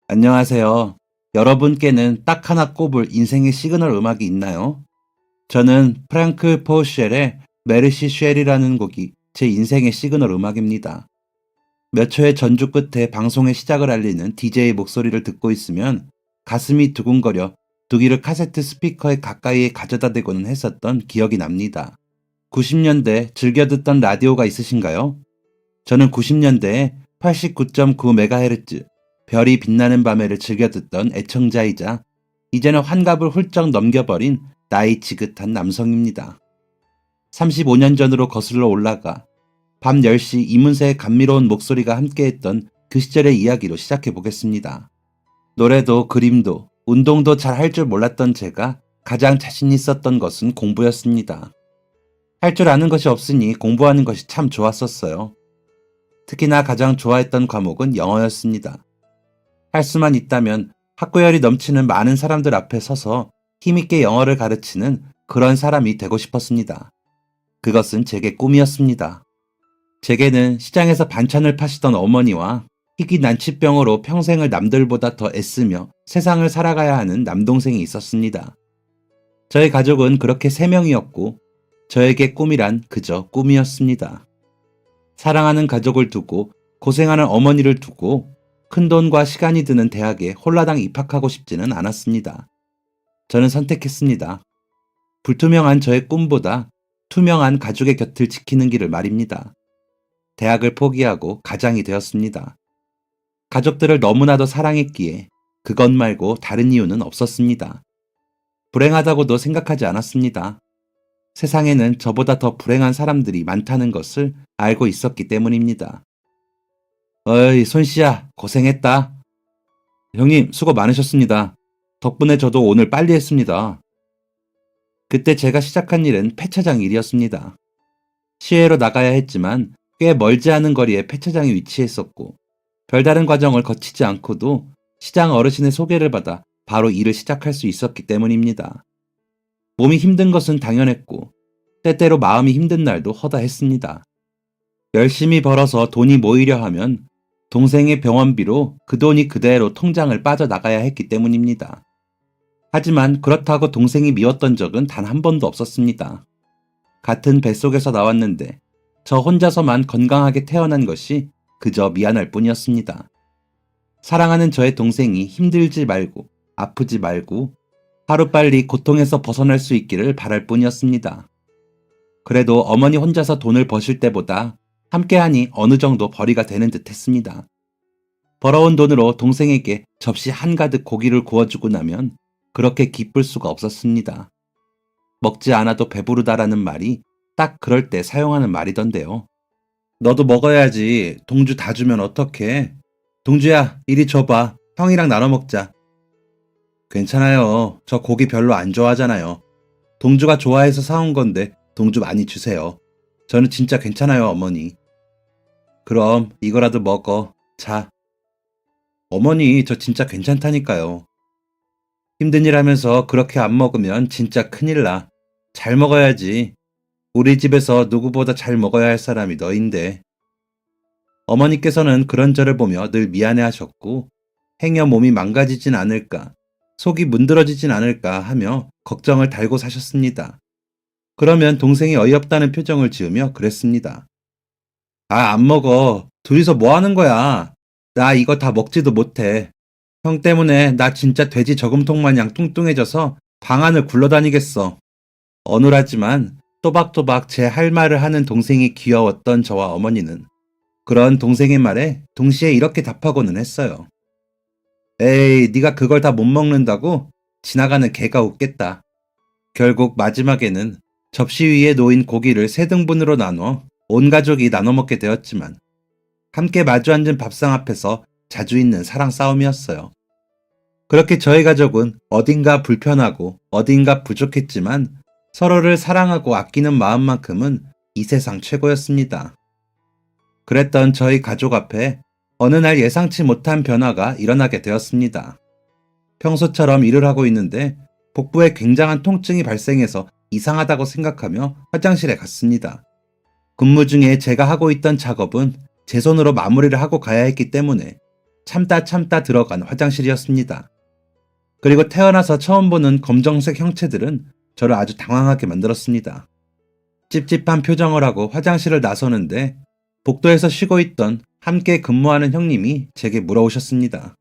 안녕하세요. 여러분께는 딱 하나 꼽을 인생의 시그널 음악이 있나요? 저는 프랑크 포슈엘의 메르시 쉘이라는 곡이 제 인생의 시그널 음악입니다. 몇 초의 전주 끝에 방송의 시작을 알리는 DJ의 목소리를 듣고 있으면 가슴이 두근거려 두기를 카세트 스피커에 가까이에 가져다 대고는 했었던 기억이 납니다. 90년대 즐겨 듣던 라디오가 있으신가요? 저는 90년대에 89.9MHz 별이 빛나는 밤에를 즐겨 듣던 애청자이자 이제는 환갑을 훌쩍 넘겨버린 나이 지긋한 남성입니다. 35년 전으로 거슬러 올라가 밤 10시 이문세의 감미로운 목소리가 함께했던 그 시절의 이야기로 시작해 보겠습니다. 노래도 그림도 운동도 잘 할 줄 몰랐던 제가 가장 자신 있었던 것은 공부였습니다. 할 줄 아는 것이 없으니 공부하는 것이 참 좋았었어요. 특히나 가장 좋아했던 과목은 영어였습니다. 할 수만 있다면 학구열이 넘치는 많은 사람들 앞에 서서 힘있게 영어를 가르치는 그런 사람이 되고 싶었습니다. 그것은 제게 꿈이었습니다. 제게는 시장에서 반찬을 파시던 어머니와 희귀 난치병으로 평생을 남들보다 더 애쓰며 세상을 살아가야 하는 남동생이 있었습니다. 저희 가족은 그렇게 3명이었고 저에게 꿈이란 그저 꿈이었습니다. 사랑하는 가족을 두고 고생하는 어머니를 두고 큰돈과 시간이 드는 대학에 홀라당 입학하고 싶지는 않았습니다. 저는 선택했습니다. 불투명한 저의 꿈보다 투명한 가족의 곁을 지키는 길을 말입니다. 대학을 포기하고 가장이 되었습니다. 가족들을 너무나도 사랑했기에 그것 말고 다른 이유는 없었습니다. 불행하다고도 생각하지 않았습니다. 세상에는 저보다 더 불행한 사람들이 많다는 것을 알고 있었기 때문입니다. 어이, 손씨야, 고생했다. 형님, 수고 많으셨습니다. 덕분에 저도 오늘 빨리 했습니다. 그때 제가 시작한 일은 폐차장 일이었습니다. 시외로 나가야 했지만 꽤 멀지 않은 거리에 폐차장이 위치했었고 별다른 과정을 거치지 않고도 시장 어르신의 소개를 받아 바로 일을 시작할 수 있었기 때문입니다. 몸이 힘든 것은 당연했고 때때로 마음이 힘든 날도 허다했습니다. 열심히 벌어서 돈이 모이려 하면 동생의 병원비로 그 돈이 그대로 통장을 빠져나가야 했기 때문입니다. 하지만 그렇다고 동생이 미웠던 적은 단 한 번도 없었습니다. 같은 뱃속에서 나왔는데 저 혼자서만 건강하게 태어난 것이 그저 미안할 뿐이었습니다. 사랑하는 저의 동생이 힘들지 말고 아프지 말고 하루빨리 고통에서 벗어날 수 있기를 바랄 뿐이었습니다. 그래도 어머니 혼자서 돈을 버실 때보다 함께하니 어느 정도 벌이가 되는 듯 했습니다. 벌어온 돈으로 동생에게 접시 한가득 고기를 구워주고 나면 그렇게 기쁠 수가 없었습니다. 먹지 않아도 배부르다라는 말이 딱 그럴 때 사용하는 말이던데요. 너도 먹어야지. 동주 다 주면 어떡해. 동주야, 이리 줘봐. 형이랑 나눠 먹자. 괜찮아요. 저 고기 별로 안 좋아하잖아요. 동주가 좋아해서 사온 건데 동주 많이 주세요. 저는 진짜 괜찮아요, 어머니. 그럼 이거라도 먹어. 자. 어머니, 저 진짜 괜찮다니까요. 힘든 일 하면서 그렇게 안 먹으면 진짜 큰일 나. 잘 먹어야지. 우리 집에서 누구보다 잘 먹어야 할 사람이 너인데. 어머니께서는 그런 저를 보며 늘 미안해 하셨고, 행여 몸이 망가지진 않을까, 속이 문드러지진 않을까 하며 걱정을 달고 사셨습니다. 그러면 동생이 어이없다는 표정을 지으며 그랬습니다. 아, 안 먹어. 둘이서 뭐 하는 거야? 나 이거 다 먹지도 못해. 형 때문에 나 진짜 돼지 저금통 마냥 뚱뚱해져서 방 안을 굴러다니겠어. 어눌하지만 또박또박 제 할 말을 하는 동생이 귀여웠던 저와 어머니는 그런 동생의 말에 동시에 이렇게 답하고는 했어요. 에이, 네가 그걸 다 못 먹는다고? 지나가는 개가 웃겠다. 결국 마지막에는 접시 위에 놓인 고기를 3등분으로 나눠 온 가족이 나눠 먹게 되었지만 함께 마주 앉은 밥상 앞에서 자주 있는 사랑 싸움이었어요. 그렇게 저희 가족은 어딘가 불편하고 어딘가 부족했지만 서로를 사랑하고 아끼는 마음만큼은 이 세상 최고였습니다. 그랬던 저희 가족 앞에 어느 날 예상치 못한 변화가 일어나게 되었습니다. 평소처럼 일을 하고 있는데 복부에 굉장한 통증이 발생해서 이상하다고 생각하며 화장실에 갔습니다. 근무 중에 제가 하고 있던 작업은 제 손으로 마무리를 하고 가야 했기 때문에 참다 들어간 화장실이었습니다. 그리고 태어나서 처음 보는 검정색 형체들은 저를 아주 당황하게 만들었습니다. 찝찝한 표정을 하고 화장실을 나서는데 복도에서 쉬고 있던 함께 근무하는 형님이 제게 물어오셨습니다.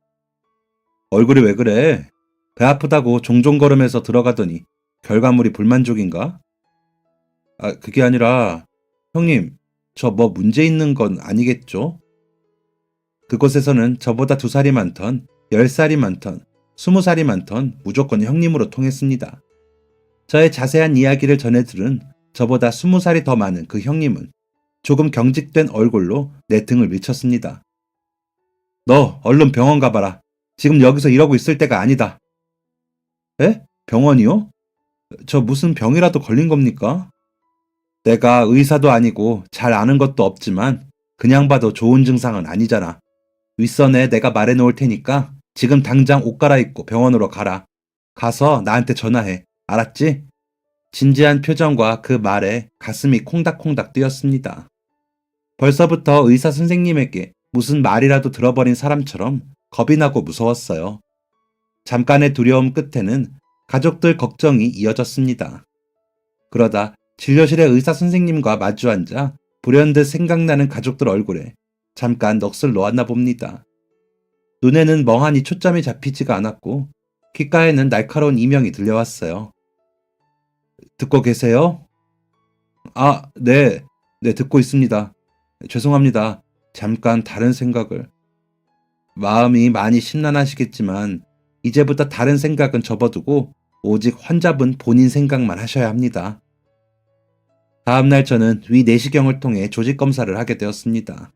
얼굴이 왜 그래? 배 아프다고 종종 걸으면서 들어가더니 결과물이 불만족인가? 그게 아니라 형님, 저 뭐 문제 있는 건 아니겠죠? 그곳에서는 저보다 2살이 많던, 10살이 많던, 20살이 많던 무조건 형님으로 통했습니다. 저의 자세한 이야기를 전해 들은 저보다 20살이 더 많은 그 형님은 조금 경직된 얼굴로 내 등을 밀쳤습니다. 너 얼른 병원 가봐라. 지금 여기서 이러고 있을 때가 아니다. 에? 병원이요? 저 무슨 병이라도 걸린 겁니까? 내가 의사도 아니고 잘 아는 것도 없지만 그냥 봐도 좋은 증상은 아니잖아. 윗선에 내가 말해놓을 테니까 지금 당장 옷 갈아입고 병원으로 가라. 가서 나한테 전화해. 알았지? 진지한 표정과 그 말에 가슴이 콩닥콩닥 뛰었습니다. 벌써부터 의사 선생님에게 무슨 말이라도 들어버린 사람처럼 겁이 나고 무서웠어요. 잠깐의 두려움 끝에는 가족들 걱정이 이어졌습니다. 그러다 진료실의 의사 선생님과 마주 앉아 불현듯 생각나는 가족들 얼굴에 잠깐 넋을 놓았나 봅니다. 눈에는 멍하니 초점이 잡히지가 않았고 귓가에는 날카로운 이명이 들려왔어요. 듣고 계세요? 네. 네, 듣고 있습니다. 죄송합니다. 잠깐 다른 생각을. 마음이 많이 심란하시겠지만 이제부터 다른 생각은 접어두고 오직 환자분 본인 생각만 하셔야 합니다. 다음날 저는 위 내시경을 통해 조직 검사를 하게 되었습니다.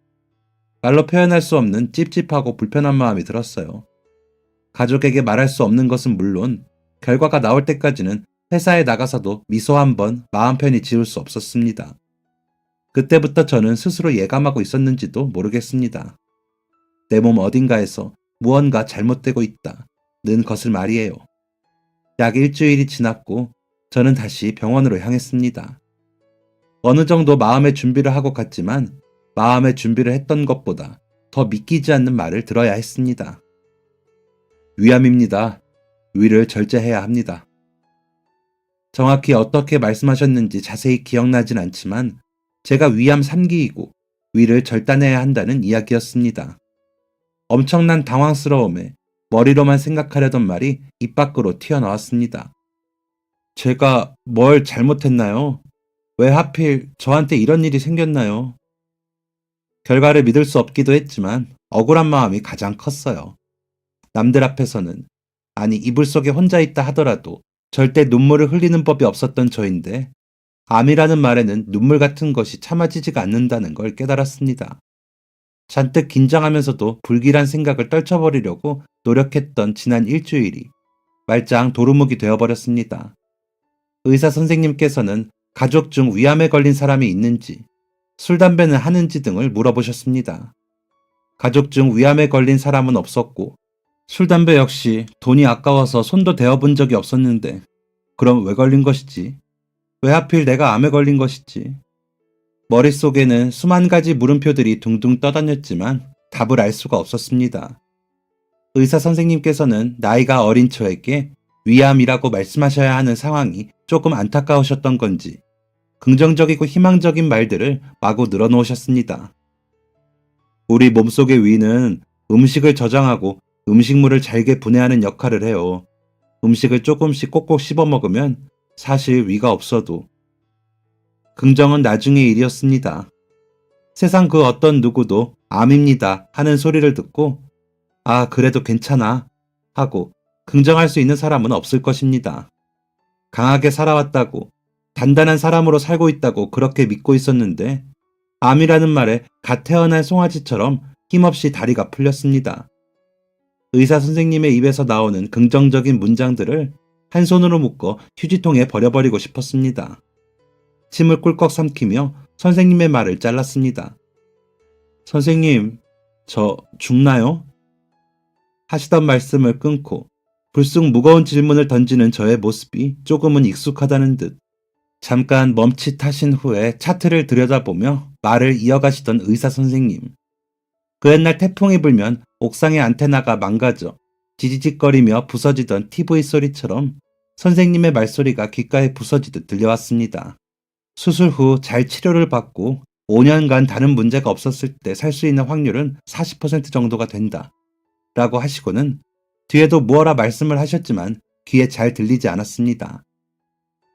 말로 표현할 수 없는 찝찝하고 불편한 마음이 들었어요. 가족에게 말할 수 없는 것은 물론 결과가 나올 때까지는 회사에 나가서도 미소 한번 마음 편히 지을 수 없었습니다. 그때부터 저는 스스로 예감하고 있었는지도 모르겠습니다. 내 몸 어딘가에서 무언가 잘못되고 있다는 것을 말이에요. 약 일주일이 지났고 저는 다시 병원으로 향했습니다. 어느 정도 마음의 준비를 하고 갔지만 마음의 준비를 했던 것보다 더 믿기지 않는 말을 들어야 했습니다. 위암입니다. 위를 절제해야 합니다. 정확히 어떻게 말씀하셨는지 자세히 기억나진 않지만 제가 위암 3기이고 위를 절단해야 한다는 이야기였습니다. 엄청난 당황스러움에 머리로만 생각하려던 말이 입 밖으로 튀어나왔습니다. 제가 뭘 잘못했나요? 왜 하필 저한테 이런 일이 생겼나요? 결과를 믿을 수 없기도 했지만 억울한 마음이 가장 컸어요. 남들 앞에서는, 아니 이불 속에 혼자 있다 하더라도 절대 눈물을 흘리는 법이 없었던 저인데 암이라는 말에는 눈물 같은 것이 참아지지가 않는다는 걸 깨달았습니다. 잔뜩 긴장하면서도 불길한 생각을 떨쳐버리려고 노력했던 지난 일주일이 말짱 도루묵이 되어버렸습니다. 의사 선생님께서는 가족 중 위암에 걸린 사람이 있는지, 술, 담배는 하는지 등을 물어보셨습니다. 가족 중 위암에 걸린 사람은 없었고 술, 담배 역시 돈이 아까워서 손도 대어본 적이 없었는데 그럼 왜 걸린 것이지? 왜 하필 내가 암에 걸린 것이지? 머릿속에는 수만 가지 물음표들이 둥둥 떠다녔지만 답을 알 수가 없었습니다. 의사 선생님께서는 나이가 어린 저에게 위암이라고 말씀하셔야 하는 상황이 조금 안타까우셨던 건지 긍정적이고 희망적인 말들을 마구 늘어놓으셨습니다. 우리 몸속의 위는 음식을 저장하고 음식물을 잘게 분해하는 역할을 해요. 음식을 조금씩 꼭꼭 씹어 먹으면 사실 위가 없어도. 긍정은 나중의 일이었습니다. 세상 그 어떤 누구도 암입니다 하는 소리를 듣고 그래도 괜찮아 하고 긍정할 수 있는 사람은 없을 것입니다. 강하게 살아왔다고, 단단한 사람으로 살고 있다고 그렇게 믿고 있었는데 암이라는 말에 갓 태어난 송아지처럼 힘없이 다리가 풀렸습니다. 의사 선생님의 입에서 나오는 긍정적인 문장들을 한 손으로 묶어 휴지통에 버려버리고 싶었습니다. 침을 꿀꺽 삼키며 선생님의 말을 잘랐습니다. 선생님, 저 죽나요? 하시던 말씀을 끊고 불쑥 무거운 질문을 던지는 저의 모습이 조금은 익숙하다는 듯 잠깐 멈칫하신 후에 차트를 들여다보며 말을 이어가시던 의사 선생님. 그 옛날 태풍이 불면 옥상의 안테나가 망가져 지지직거리며 부서지던 TV 소리처럼 선생님의 말소리가 귓가에 부서지듯 들려왔습니다. 수술 후 잘 치료를 받고 5년간 다른 문제가 없었을 때 살 수 있는 확률은 40% 정도가 된다. 라고 하시고는 뒤에도 무어라 말씀을 하셨지만 귀에 잘 들리지 않았습니다.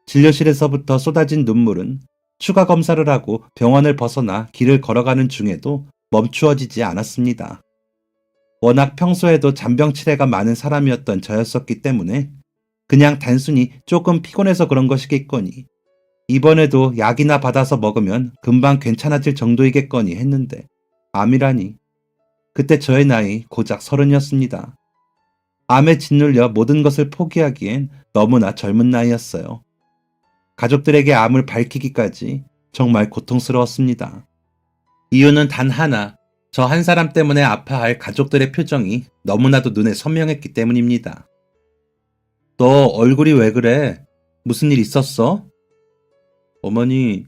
진료실에서부터 쏟아진 눈물은 추가 검사를 하고 병원을 벗어나 길을 걸어가는 중에도 멈추어지지 않았습니다. 워낙 평소에도 잔병 치레가 많은 사람이었던 저였었기 때문에 그냥 단순히 조금 피곤해서 그런 것이겠거니 이번에도 약이나 받아서 먹으면 금방 괜찮아질 정도이겠거니 했는데 암이라니. 그때 저의 나이 고작 30이었습니다. 암에 짓눌려 모든 것을 포기하기엔 너무나 젊은 나이였어요. 가족들에게 암을 밝히기까지 정말 고통스러웠습니다. 이유는 단 하나, 저 한 사람 때문에 아파할 가족들의 표정이 너무나도 눈에 선명했기 때문입니다. 너 얼굴이 왜 그래? 무슨 일 있었어? 어머니,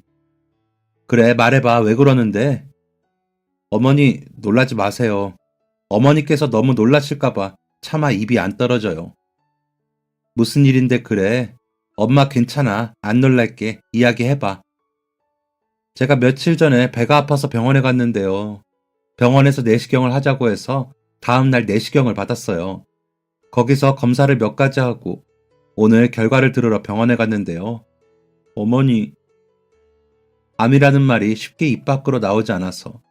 그래 말해봐 왜 그러는데? 어머니 놀라지 마세요. 어머니께서 너무 놀라실까봐 차마 입이 안 떨어져요. 무슨 일인데 그래? 엄마 괜찮아. 안 놀랄게. 이야기해봐. 제가 며칠 전에 배가 아파서 병원에 갔는데요. 병원에서 내시경을 하자고 해서 다음날 내시경을 받았어요. 거기서 검사를 몇 가지 하고 오늘 결과를 들으러 병원에 갔는데요. 어머니, 암이라는 말이 쉽게 입 밖으로 나오지 않아서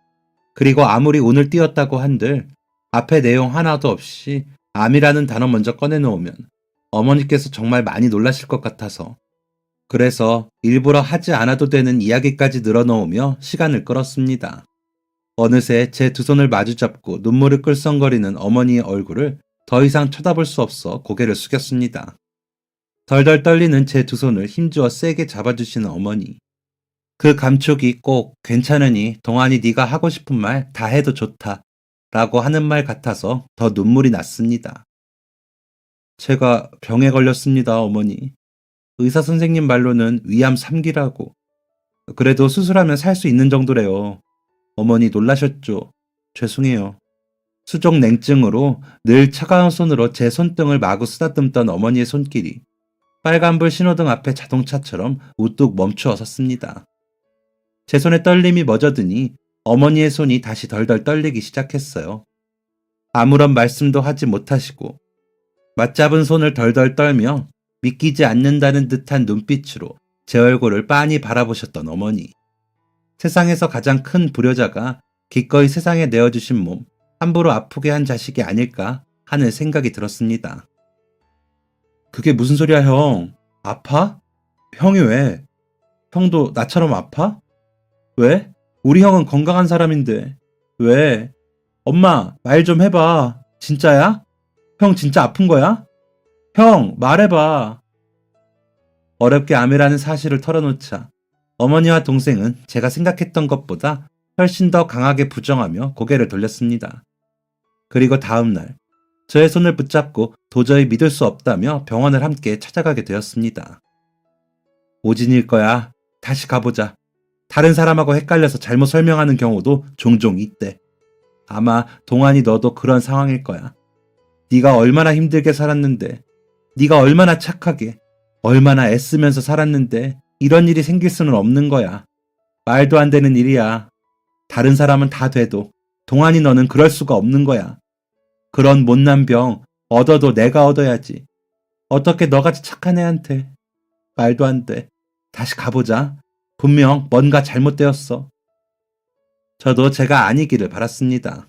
그리고 아무리 운을 띄었다고 한들 앞에 내용 하나도 없이 암이라는 단어 먼저 꺼내놓으면 어머니께서 정말 많이 놀라실 것 같아서 그래서 일부러 하지 않아도 되는 이야기까지 늘어놓으며 시간을 끌었습니다. 어느새 제 두 손을 마주잡고 눈물을 끌썽거리는 어머니의 얼굴을 더 이상 쳐다볼 수 없어 고개를 숙였습니다. 덜덜 떨리는 제 두 손을 힘주어 세게 잡아주시는 어머니. 그 감촉이 꼭 괜찮으니 동안이 네가 하고 싶은 말 다 해도 좋다 라고 하는 말 같아서 더 눈물이 났습니다. 제가 병에 걸렸습니다, 어머니. 의사 선생님 말로는 위암 3기라고. 그래도 수술하면 살 수 있는 정도래요. 어머니 놀라셨죠? 죄송해요. 수족 냉증으로 늘 차가운 손으로 제 손등을 마구 쓰다듬던 어머니의 손길이 빨간불 신호등 앞에 자동차처럼 우뚝 멈추어 섰습니다. 제 손에 떨림이 멎어드니 어머니의 손이 다시 덜덜 떨리기 시작했어요. 아무런 말씀도 하지 못하시고 맞잡은 손을 덜덜 떨며 믿기지 않는다는 듯한 눈빛으로 제 얼굴을 빤히 바라보셨던 어머니. 세상에서 가장 큰 불효자가 기꺼이 세상에 내어주신 몸 함부로 아프게 한 자식이 아닐까 하는 생각이 들었습니다. 그게 무슨 소리야, 형? 아파? 형이 왜? 형도 나처럼 아파? 왜? 우리 형은 건강한 사람인데. 왜? 엄마, 말 좀 해봐. 진짜야? 형 진짜 아픈 거야? 형, 말해봐. 어렵게 암이라는 사실을 털어놓자 어머니와 동생은 제가 생각했던 것보다 훨씬 더 강하게 부정하며 고개를 돌렸습니다. 그리고 다음날 저의 손을 붙잡고 도저히 믿을 수 없다며 병원을 함께 찾아가게 되었습니다. 오진일 거야. 다시 가보자. 다른 사람하고 헷갈려서 잘못 설명하는 경우도 종종 있대. 아마 동안이 너도 그런 상황일 거야. 네가 얼마나 힘들게 살았는데, 네가 얼마나 착하게, 얼마나 애쓰면서 살았는데 이런 일이 생길 수는 없는 거야. 말도 안 되는 일이야. 다른 사람은 다 돼도 동안이 너는 그럴 수가 없는 거야. 그런 못난 병 얻어도 내가 얻어야지. 어떻게 너같이 착한 애한테. 말도 안 돼. 다시 가보자. 분명 뭔가 잘못되었어. 저도 제가 아니기를 바랐습니다.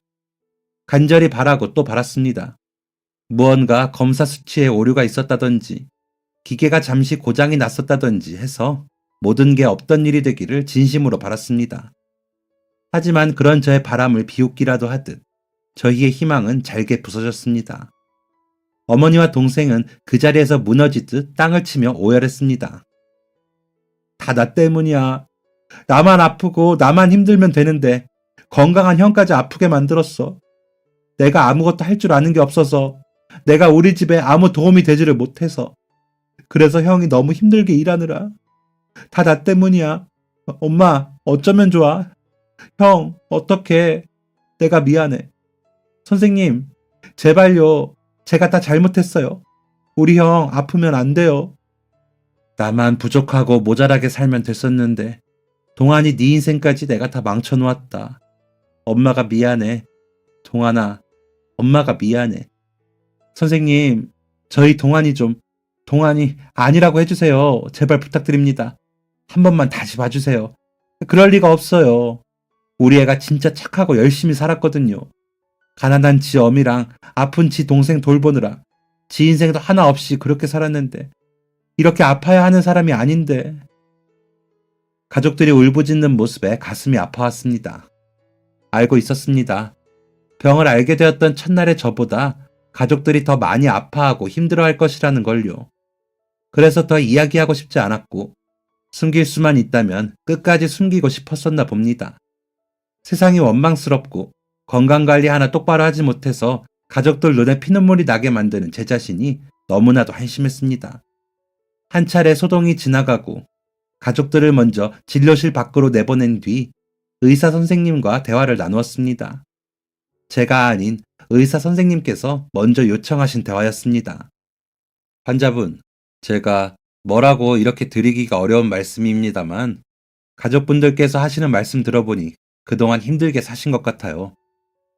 간절히 바라고 또 바랐습니다. 무언가 검사 수치에 오류가 있었다든지 기계가 잠시 고장이 났었다든지 해서 모든 게 없던 일이 되기를 진심으로 바랐습니다. 하지만 그런 저의 바람을 비웃기라도 하듯 저희의 희망은 잘게 부서졌습니다. 어머니와 동생은 그 자리에서 무너지듯 땅을 치며 오열했습니다. 다 나 때문이야. 나만 아프고 나만 힘들면 되는데 건강한 형까지 아프게 만들었어. 내가 아무것도 할 줄 아는 게 없어서, 내가 우리 집에 아무 도움이 되지를 못해서, 그래서 형이 너무 힘들게 일하느라 다 나 때문이야. 엄마, 어쩌면 좋아. 형, 어떡해. 내가 미안해. 선생님, 제발요. 제가 다 잘못했어요. 우리 형 아프면 안 돼요. 나만 부족하고 모자라게 살면 됐었는데 동안이 네 인생까지 내가 다 망쳐놓았다. 엄마가 미안해. 동안아, 엄마가 미안해. 선생님, 저희 동안이 아니라고 해주세요. 제발 부탁드립니다. 한 번만 다시 봐주세요. 그럴 리가 없어요. 우리 애가 진짜 착하고 열심히 살았거든요. 가난한 지 어미랑 아픈 지 동생 돌보느라 지 인생도 하나 없이 그렇게 살았는데 이렇게 아파야 하는 사람이 아닌데. 가족들이 울부짖는 모습에 가슴이 아파왔습니다. 알고 있었습니다. 병을 알게 되었던 첫날의 저보다 가족들이 더 많이 아파하고 힘들어할 것이라는 걸요. 그래서 더 이야기하고 싶지 않았고 숨길 수만 있다면 끝까지 숨기고 싶었었나 봅니다. 세상이 원망스럽고 건강관리 하나 똑바로 하지 못해서 가족들 눈에 피눈물이 나게 만드는 제 자신이 너무나도 한심했습니다. 한 차례 소동이 지나가고 가족들을 먼저 진료실 밖으로 내보낸 뒤 의사 선생님과 대화를 나누었습니다. 제가 아닌 의사 선생님께서 먼저 요청하신 대화였습니다. 환자분, 제가 뭐라고 이렇게 드리기가 어려운 말씀입니다만 가족분들께서 하시는 말씀 들어보니 그동안 힘들게 사신 것 같아요.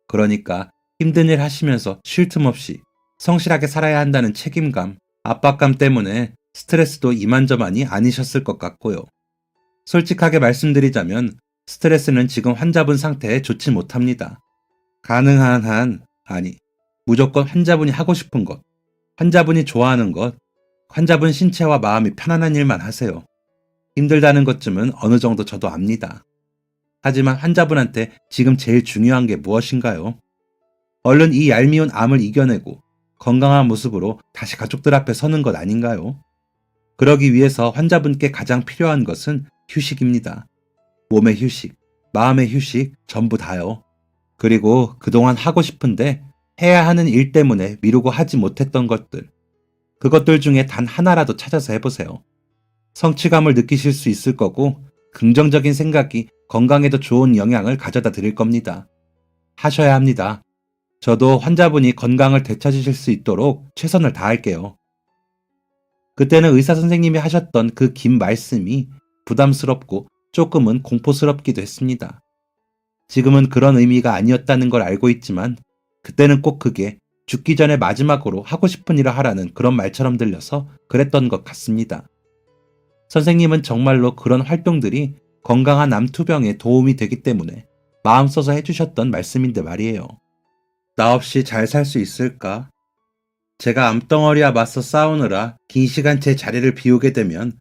그러니까 힘든 일 하시면서 쉴 틈 없이 성실하게 살아야 한다는 책임감, 압박감 때문에 스트레스도 이만저만이 아니셨을 것 같고요. 솔직하게 말씀드리자면 스트레스는 지금 환자분 상태에 좋지 못합니다. 가능한 한, 무조건 환자분이 하고 싶은 것, 환자분이 좋아하는 것, 환자분 신체와 마음이 편안한 일만 하세요. 힘들다는 것쯤은 어느 정도 저도 압니다. 하지만 환자분한테 지금 제일 중요한 게 무엇인가요? 얼른 이 얄미운 암을 이겨내고 건강한 모습으로 다시 가족들 앞에 서는 것 아닌가요? 그러기 위해서 환자분께 가장 필요한 것은 휴식입니다. 몸의 휴식, 마음의 휴식, 전부 다요. 그리고 그동안 하고 싶은데 해야 하는 일 때문에 미루고 하지 못했던 것들. 그것들 중에 단 하나라도 찾아서 해보세요. 성취감을 느끼실 수 있을 거고 긍정적인 생각이 건강에도 좋은 영향을 가져다 드릴 겁니다. 하셔야 합니다. 저도 환자분이 건강을 되찾으실 수 있도록 최선을 다할게요. 그때는 의사 선생님이 하셨던 그 긴 말씀이 부담스럽고 조금은 공포스럽기도 했습니다. 지금은 그런 의미가 아니었다는 걸 알고 있지만 그때는 꼭 그게 죽기 전에 마지막으로 하고 싶은 일을 하라는 그런 말처럼 들려서 그랬던 것 같습니다. 선생님은 정말로 그런 활동들이 건강한 암 투병에 도움이 되기 때문에 마음 써서 해주셨던 말씀인데 말이에요. 나 없이 잘 살 수 있을까? 제가 암덩어리와 맞서 싸우느라 긴 시간 제 자리를 비우게 되면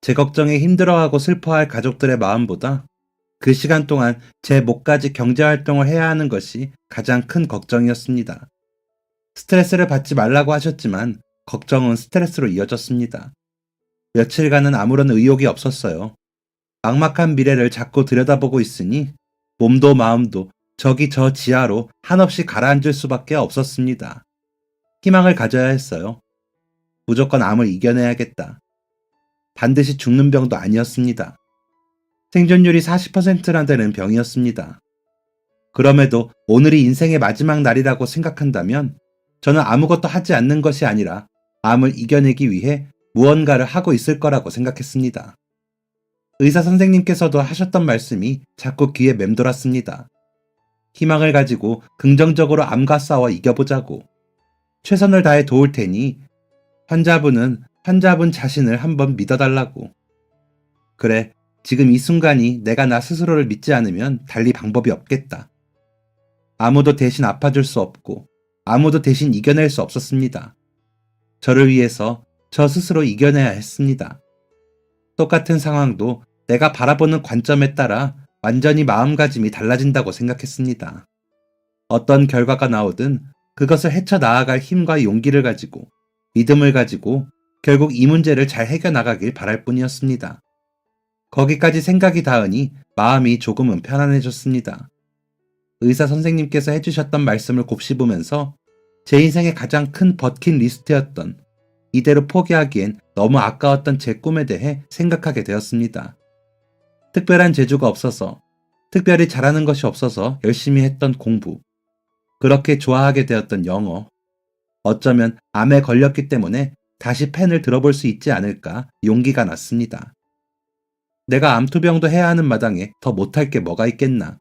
제 걱정에 힘들어하고 슬퍼할 가족들의 마음보다 그 시간 동안 제 몫까지 경제활동을 해야 하는 것이 가장 큰 걱정이었습니다. 스트레스를 받지 말라고 하셨지만 걱정은 스트레스로 이어졌습니다. 며칠간은 아무런 의욕이 없었어요. 막막한 미래를 자꾸 들여다보고 있으니 몸도 마음도 저기 저 지하로 한없이 가라앉을 수밖에 없었습니다. 희망을 가져야 했어요. 무조건 암을 이겨내야겠다. 반드시 죽는 병도 아니었습니다. 생존율이 40%나 되는 병이었습니다. 그럼에도 오늘이 인생의 마지막 날이라고 생각한다면 저는 아무것도 하지 않는 것이 아니라 암을 이겨내기 위해 무언가를 하고 있을 거라고 생각했습니다. 의사 선생님께서도 하셨던 말씀이 자꾸 귀에 맴돌았습니다. 희망을 가지고 긍정적으로 암과 싸워 이겨보자고. 최선을 다해 도울 테니 환자분은 환자분 자신을 한번 믿어달라고. 그래, 지금 이 순간이 내가 나 스스로를 믿지 않으면 달리 방법이 없겠다. 아무도 대신 아파줄 수 없고 아무도 대신 이겨낼 수 없었습니다. 저를 위해서 저 스스로 이겨내야 했습니다. 똑같은 상황도 내가 바라보는 관점에 따라 완전히 마음가짐이 달라진다고 생각했습니다. 어떤 결과가 나오든 그것을 헤쳐나아갈 힘과 용기를 가지고 믿음을 가지고 결국 이 문제를 잘 해결나가길 바랄 뿐이었습니다. 거기까지 생각이 닿으니 마음이 조금은 편안해졌습니다. 의사 선생님께서 해주셨던 말씀을 곱씹으면서 제 인생의 가장 큰 버킷리스트였던 이대로 포기하기엔 너무 아까웠던 제 꿈에 대해 생각하게 되었습니다. 특별한 재주가 없어서, 특별히 잘하는 것이 없어서 열심히 했던 공부, 그렇게 좋아하게 되었던 영어. 어쩌면 암에 걸렸기 때문에 다시 펜을 들어볼 수 있지 않을까 용기가 났습니다. 내가 암투병도 해야 하는 마당에 더 못할 게 뭐가 있겠나.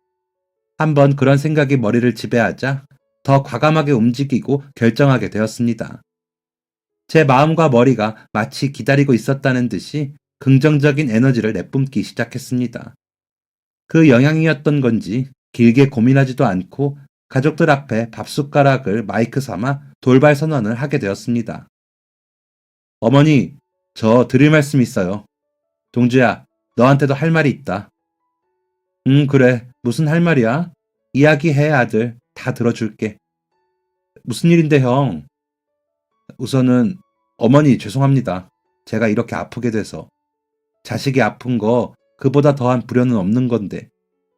한번 그런 생각이 머리를 지배하자 더 과감하게 움직이고 결정하게 되었습니다. 제 마음과 머리가 마치 기다리고 있었다는 듯이 긍정적인 에너지를 내뿜기 시작했습니다. 그 영향이었던 건지 길게 고민하지도 않고 가족들 앞에 밥숟가락을 마이크 삼아 돌발 선언을 하게 되었습니다. 어머니, 저 드릴 말씀 있어요. 동주야, 너한테도 할 말이 있다. 그래. 무슨 할 말이야? 이야기해, 아들. 다 들어줄게. 무슨 일인데, 형? 우선은, 어머니 죄송합니다. 제가 이렇게 아프게 돼서. 자식이 아픈 거 그보다 더한 불효는 없는 건데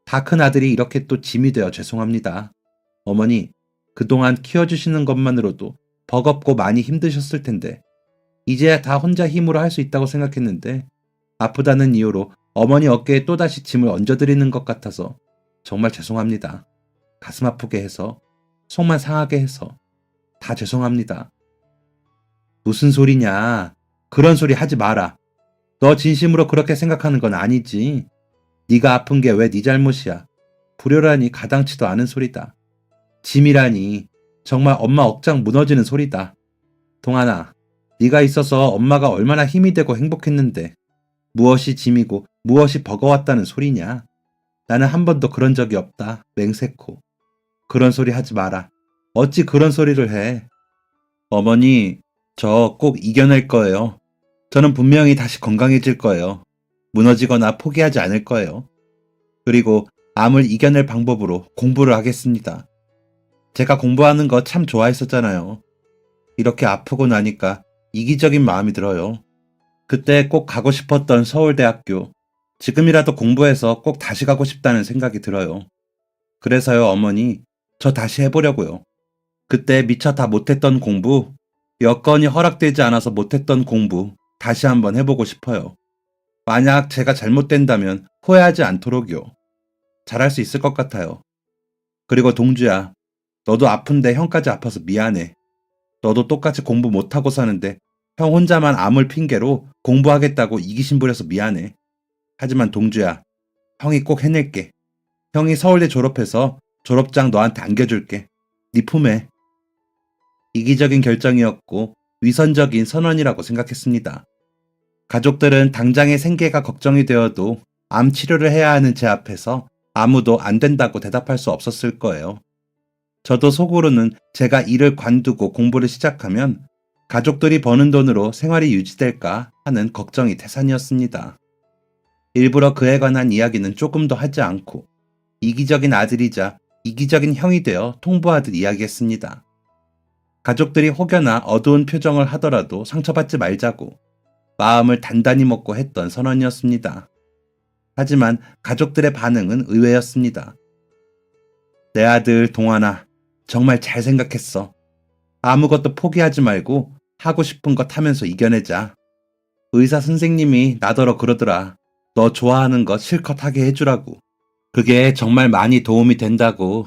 다 큰 아들이 이렇게 또 짐이 되어 죄송합니다. 어머니, 그동안 키워주시는 것만으로도 버겁고 많이 힘드셨을 텐데 이제야 다 혼자 힘으로 할 수 있다고 생각했는데 아프다는 이유로 어머니 어깨에 또다시 짐을 얹어드리는 것 같아서 정말 죄송합니다. 가슴 아프게 해서, 속만 상하게 해서 다 죄송합니다. 무슨 소리냐? 그런 소리 하지 마라. 너 진심으로 그렇게 생각하는 건 아니지. 네가 아픈 게 왜 네 잘못이야. 불효라니 가당치도 않은 소리다. 짐이라니 정말 엄마 억장 무너지는 소리다. 동안아, 네가 있어서 엄마가 얼마나 힘이 되고 행복했는데 무엇이 짐이고 무엇이 버거웠다는 소리냐. 나는 한 번도 그런 적이 없다. 맹세코. 그런 소리 하지 마라. 어찌 그런 소리를 해. 어머니, 저 꼭 이겨낼 거예요. 저는 분명히 다시 건강해질 거예요. 무너지거나 포기하지 않을 거예요. 그리고 암을 이겨낼 방법으로 공부를 하겠습니다. 제가 공부하는 거 참 좋아했었잖아요. 이렇게 아프고 나니까 이기적인 마음이 들어요. 그때 꼭 가고 싶었던 서울대학교. 지금이라도 공부해서 꼭 다시 가고 싶다는 생각이 들어요. 그래서요, 어머니, 저 다시 해보려고요. 그때 미처 다 못했던 공부, 여건이 허락되지 않아서 못했던 공부, 다시 한번 해보고 싶어요. 만약 제가 잘못된다면 후회하지 않도록요. 잘할 수 있을 것 같아요. 그리고 동주야, 너도 아픈데 형까지 아파서 미안해. 너도 똑같이 공부 못하고 사는데 형 혼자만 암을 핑계로 공부하겠다고 이기심 부려서 미안해. 하지만 동주야, 형이 꼭 해낼게. 형이 서울대 졸업해서 졸업장 너한테 안겨줄게. 네 품에. 이기적인 결정이었고 위선적인 선언이라고 생각했습니다. 가족들은 당장의 생계가 걱정이 되어도 암 치료를 해야 하는 제 앞에서 아무도 안 된다고 대답할 수 없었을 거예요. 저도 속으로는 제가 일을 관두고 공부를 시작하면 가족들이 버는 돈으로 생활이 유지될까 하는 걱정이 태산이었습니다. 일부러 그에 관한 이야기는 조금도 하지 않고 이기적인 아들이자 이기적인 형이 되어 통보하듯 이야기했습니다. 가족들이 혹여나 어두운 표정을 하더라도 상처받지 말자고 마음을 단단히 먹고 했던 선언이었습니다. 하지만 가족들의 반응은 의외였습니다. 내 아들 동환아, 정말 잘 생각했어. 아무것도 포기하지 말고 하고 싶은 것 하면서 이겨내자. 의사 선생님이 나더러 그러더라. 너 좋아하는 거 실컷 하게 해주라고. 그게 정말 많이 도움이 된다고.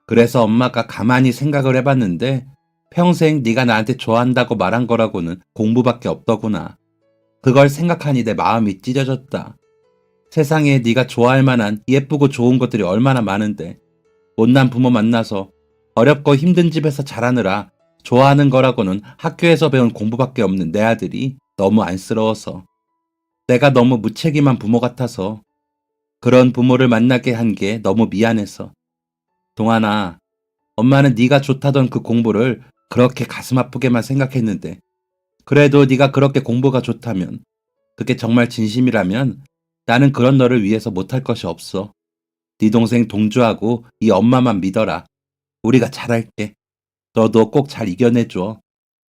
그래서 엄마가 가만히 생각을 해봤는데 평생 네가 나한테 좋아한다고 말한 거라고는 공부밖에 없더구나. 그걸 생각하니 내 마음이 찢어졌다. 세상에 네가 좋아할 만한 예쁘고 좋은 것들이 얼마나 많은데 못난 부모 만나서 어렵고 힘든 집에서 자라느라 좋아하는 거라고는 학교에서 배운 공부밖에 없는 내 아들이 너무 안쓰러워서 내가 너무 무책임한 부모 같아서 그런 부모를 만나게 한 게 너무 미안해서 동환아, 엄마는 네가 좋다던 그 공부를 그렇게 가슴 아프게만 생각했는데 그래도 네가 그렇게 공부가 좋다면 그게 정말 진심이라면 나는 그런 너를 위해서 못할 것이 없어. 네 동생 동주하고 이 엄마만 믿어라. 우리가 잘할게. 너도 꼭 잘 이겨내줘.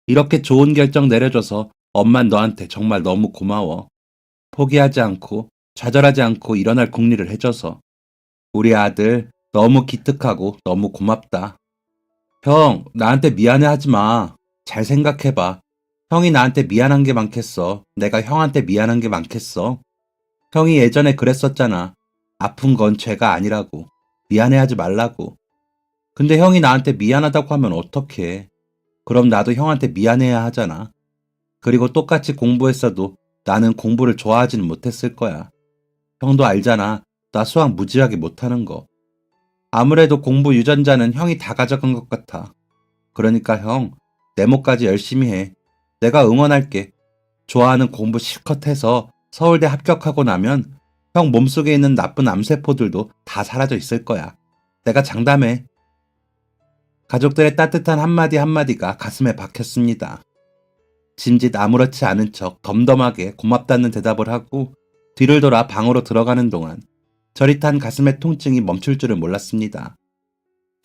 이렇게 좋은 결정 내려줘서 엄만 너한테 정말 너무 고마워. 포기하지 않고 좌절하지 않고 일어날 궁리를 해줘서. 우리 아들 너무 기특하고 너무 고맙다. 형, 나한테 미안해하지 마. 잘 생각해봐. 형이 나한테 미안한 게 많겠어. 내가 형한테 미안한 게 많겠어. 형이 예전에 그랬었잖아. 아픈 건 죄가 아니라고. 미안해하지 말라고. 근데 형이 나한테 미안하다고 하면 어떡해. 그럼 나도 형한테 미안해야 하잖아. 그리고 똑같이 공부했어도 나는 공부를 좋아하지는 못했을 거야. 형도 알잖아. 나 수학 무지하게 못하는 거. 아무래도 공부 유전자는 형이 다 가져간 것 같아. 그러니까 형, 내모까지 열심히 해. 내가 응원할게. 좋아하는 공부 실컷 해서 서울대 합격하고 나면 형 몸속에 있는 나쁜 암세포들도 다 사라져 있을 거야. 내가 장담해. 가족들의 따뜻한 한마디 한마디가 가슴에 박혔습니다. 짐짓 아무렇지 않은 척 덤덤하게 고맙다는 대답을 하고 뒤를 돌아 방으로 들어가는 동안 저릿한 가슴의 통증이 멈출 줄을 몰랐습니다.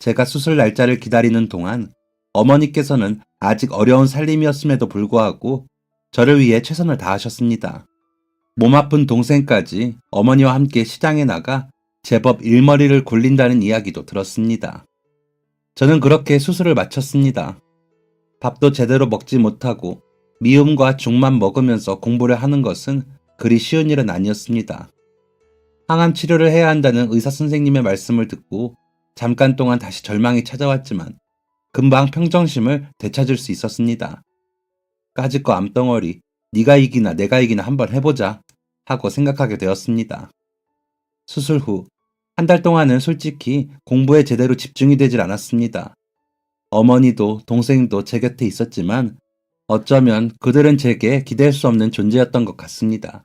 제가 수술 날짜를 기다리는 동안 어머니께서는 아직 어려운 살림이었음에도 불구하고 저를 위해 최선을 다하셨습니다. 몸 아픈 동생까지 어머니와 함께 시장에 나가 제법 일머리를 굴린다는 이야기도 들었습니다. 저는 그렇게 수술을 마쳤습니다. 밥도 제대로 먹지 못하고 미움과 죽만 먹으면서 공부를 하는 것은 그리 쉬운 일은 아니었습니다. 항암 치료를 해야 한다는 의사 선생님의 말씀을 듣고 잠깐 동안 다시 절망이 찾아왔지만 금방 평정심을 되찾을 수 있었습니다. 까짓 거 암덩어리, 네가 이기나 내가 이기나 한번 해보자 하고 생각하게 되었습니다. 수술 후 한 달 동안은 솔직히 공부에 제대로 집중이 되질 않았습니다. 어머니도 동생도 제 곁에 있었지만 어쩌면 그들은 제게 기댈 수 없는 존재였던 것 같습니다.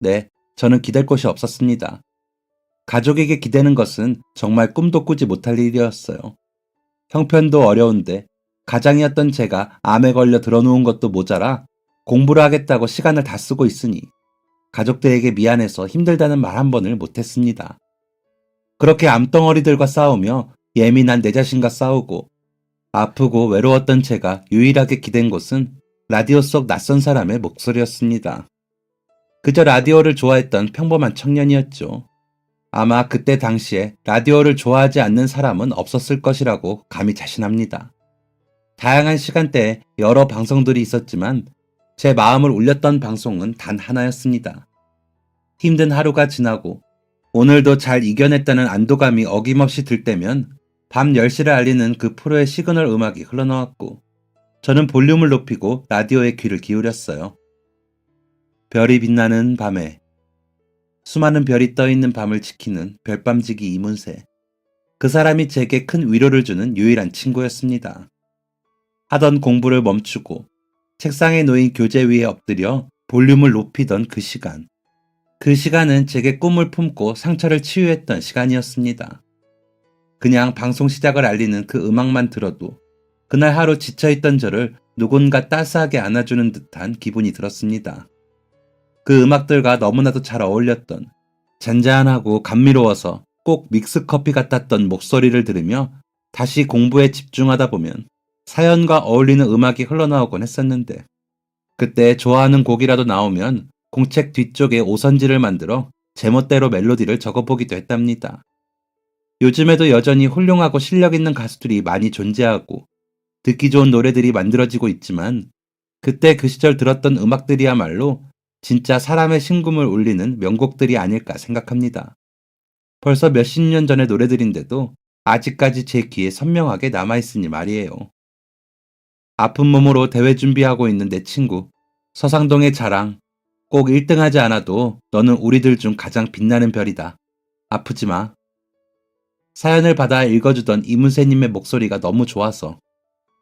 네, 저는 기댈 곳이 없었습니다. 가족에게 기대는 것은 정말 꿈도 꾸지 못할 일이었어요. 형편도 어려운데 가장이었던 제가 암에 걸려 들어누운 것도 모자라 공부를 하겠다고 시간을 다 쓰고 있으니 가족들에게 미안해서 힘들다는 말 한 번을 못했습니다. 그렇게 암덩어리들과 싸우며 예민한 내 자신과 싸우고 아프고 외로웠던 제가 유일하게 기댄 곳은 라디오 속 낯선 사람의 목소리였습니다. 그저 라디오를 좋아했던 평범한 청년이었죠. 아마 그때 당시에 라디오를 좋아하지 않는 사람은 없었을 것이라고 감히 자신합니다. 다양한 시간대에 여러 방송들이 있었지만 제 마음을 울렸던 방송은 단 하나였습니다. 힘든 하루가 지나고 오늘도 잘 이겨냈다는 안도감이 어김없이 들 때면 밤 10시를 알리는 그 프로의 시그널 음악이 흘러나왔고 저는 볼륨을 높이고 라디오에 귀를 기울였어요. 별이 빛나는 밤에 수많은 별이 떠있는 밤을 지키는 별밤지기 이문세. 그 사람이 제게 큰 위로를 주는 유일한 친구였습니다. 하던 공부를 멈추고 책상에 놓인 교재 위에 엎드려 볼륨을 높이던 그 시간. 그 시간은 제게 꿈을 품고 상처를 치유했던 시간이었습니다. 그냥 방송 시작을 알리는 그 음악만 들어도 그날 하루 지쳐있던 저를 누군가 따스하게 안아주는 듯한 기분이 들었습니다. 그 음악들과 너무나도 잘 어울렸던 잔잔하고 감미로워서 꼭 믹스커피 같았던 목소리를 들으며 다시 공부에 집중하다 보면 사연과 어울리는 음악이 흘러나오곤 했었는데 그때 좋아하는 곡이라도 나오면 공책 뒤쪽에 오선지를 만들어 제멋대로 멜로디를 적어보기도 했답니다. 요즘에도 여전히 훌륭하고 실력 있는 가수들이 많이 존재하고 듣기 좋은 노래들이 만들어지고 있지만 그때 그 시절 들었던 음악들이야말로 진짜 사람의 심금을 울리는 명곡들이 아닐까 생각합니다. 벌써 몇십 년 전의 노래들인데도 아직까지 제 귀에 선명하게 남아있으니 말이에요. 아픈 몸으로 대회 준비하고 있는 내 친구, 서상동의 자랑, 꼭 1등하지 않아도 너는 우리들 중 가장 빛나는 별이다. 아프지 마. 사연을 받아 읽어주던 이문세님의 목소리가 너무 좋아서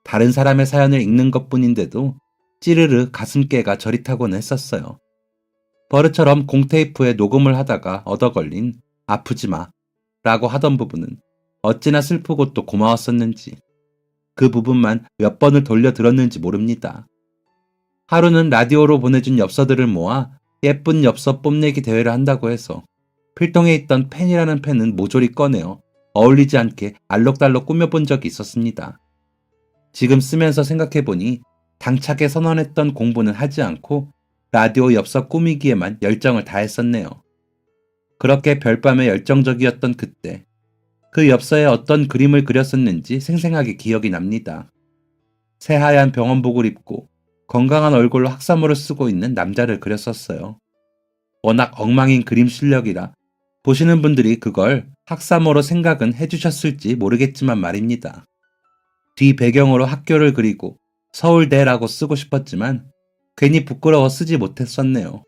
다른 사람의 사연을 읽는 것뿐인데도 찌르르 가슴깨가 저릿하곤 했었어요. 버릇처럼 공테이프에 녹음을 하다가 얻어걸린 아프지 마 라고 하던 부분은 어찌나 슬프고 또 고마웠었는지 그 부분만 몇 번을 돌려 들었는지 모릅니다. 하루는 라디오로 보내준 엽서들을 모아 예쁜 엽서 뽐내기 대회를 한다고 해서 필통에 있던 펜이라는 펜은 모조리 꺼내어 어울리지 않게 알록달록 꾸며본 적이 있었습니다. 지금 쓰면서 생각해보니 당차게 선언했던 공부는 하지 않고 라디오 엽서 꾸미기에만 열정을 다했었네요. 그렇게 별밤에 열정적이었던 그때 그 엽서에 어떤 그림을 그렸었는지 생생하게 기억이 납니다. 새하얀 병원복을 입고 건강한 얼굴로 학사모를 쓰고 있는 남자를 그렸었어요. 워낙 엉망인 그림 실력이라 보시는 분들이 그걸 학사모로 생각은 해주셨을지 모르겠지만 말입니다. 뒤 배경으로 학교를 그리고 서울대라고 쓰고 싶었지만 괜히 부끄러워 쓰지 못했었네요.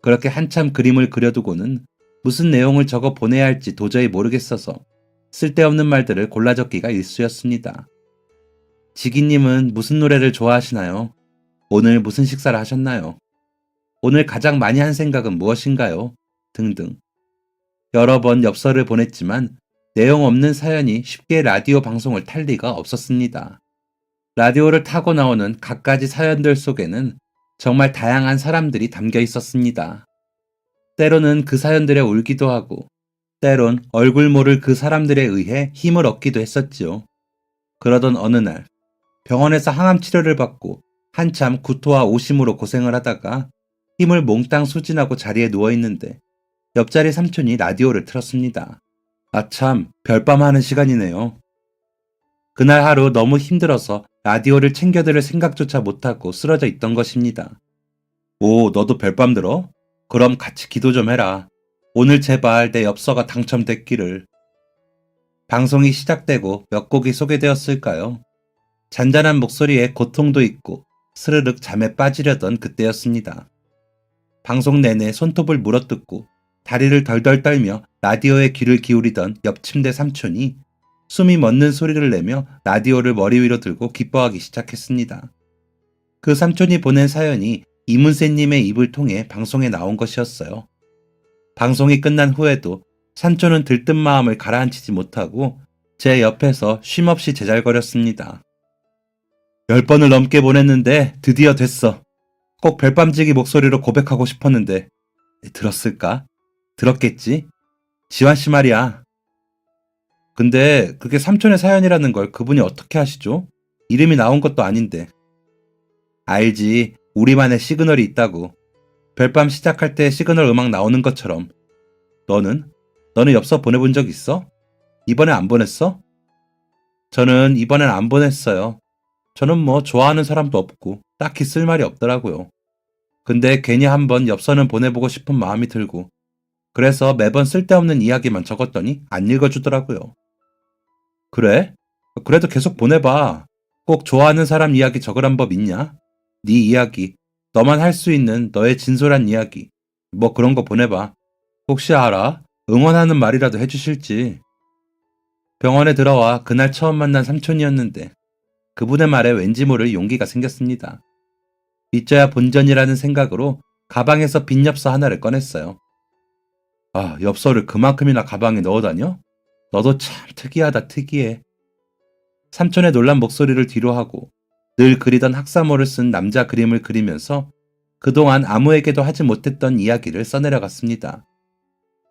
그렇게 한참 그림을 그려두고는 무슨 내용을 적어 보내야 할지 도저히 모르겠어서 쓸데없는 말들을 골라 적기가 일쑤였습니다. 지기님은 무슨 노래를 좋아하시나요? 오늘 무슨 식사를 하셨나요? 오늘 가장 많이 한 생각은 무엇인가요? 등등. 여러 번 엽서를 보냈지만 내용 없는 사연이 쉽게 라디오 방송을 탈 리가 없었습니다. 라디오를 타고 나오는 갖가지 사연들 속에는 정말 다양한 사람들이 담겨 있었습니다. 때로는 그 사연들에 울기도 하고, 때론 얼굴 모를 그 사람들에 의해 힘을 얻기도 했었지요. 그러던 어느 날, 병원에서 항암 치료를 받고 한참 구토와 오심으로 고생을 하다가 힘을 몽땅 소진하고 자리에 누워있는데 옆자리 삼촌이 라디오를 틀었습니다. 아참, 별밤하는 시간이네요. 그날 하루 너무 힘들어서 라디오를 챙겨들을 생각조차 못하고 쓰러져 있던 것입니다. 오, 너도 별밤 들어? 그럼 같이 기도 좀 해라. 오늘 제발 내 엽서가 당첨됐기를. 방송이 시작되고 몇 곡이 소개되었을까요? 잔잔한 목소리에 고통도 있고 스르륵 잠에 빠지려던 그때였습니다. 방송 내내 손톱을 물어뜯고 다리를 덜덜 떨며 라디오에 귀를 기울이던 옆 침대 삼촌이 숨이 멎는 소리를 내며 라디오를 머리 위로 들고 기뻐하기 시작했습니다. 그 삼촌이 보낸 사연이 이문세님의 입을 통해 방송에 나온 것이었어요. 방송이 끝난 후에도 삼촌은 들뜬 마음을 가라앉히지 못하고 제 옆에서 쉼없이 제잘거렸습니다. 10번을 넘게 보냈는데 드디어 됐어. 꼭 별밤지기 목소리로 고백하고 싶었는데 들었을까? 들었겠지? 지환씨 말이야. 근데 그게 삼촌의 사연이라는 걸 그분이 어떻게 아시죠? 이름이 나온 것도 아닌데. 알지. 우리만의 시그널이 있다고. 별밤 시작할 때 시그널 음악 나오는 것처럼. 너는 엽서 보내본 적 있어? 이번에 안 보냈어? 저는 이번엔 안 보냈어요. 저는 뭐 좋아하는 사람도 없고 딱히 쓸 말이 없더라고요. 근데 괜히 한번 엽서는 보내보고 싶은 마음이 들고 그래서 매번 쓸데없는 이야기만 적었더니 안 읽어주더라고요. 그래? 그래도 계속 보내봐. 꼭 좋아하는 사람 이야기 적으란 법 있냐? 네 이야기, 너만 할 수 있는 너의 진솔한 이야기, 뭐 그런 거 보내봐. 혹시 알아? 응원하는 말이라도 해주실지. 병원에 들어와 그날 처음 만난 삼촌이었는데 그분의 말에 왠지 모를 용기가 생겼습니다. 믿져야 본전이라는 생각으로 가방에서 빈 엽서 하나를 꺼냈어요. 아, 엽서를 그만큼이나 가방에 넣어 다녀? 너도 참 특이하다, 특이해. 삼촌의 놀란 목소리를 뒤로하고 늘 그리던 학사모를 쓴 남자 그림을 그리면서 그동안 아무에게도 하지 못했던 이야기를 써내려갔습니다.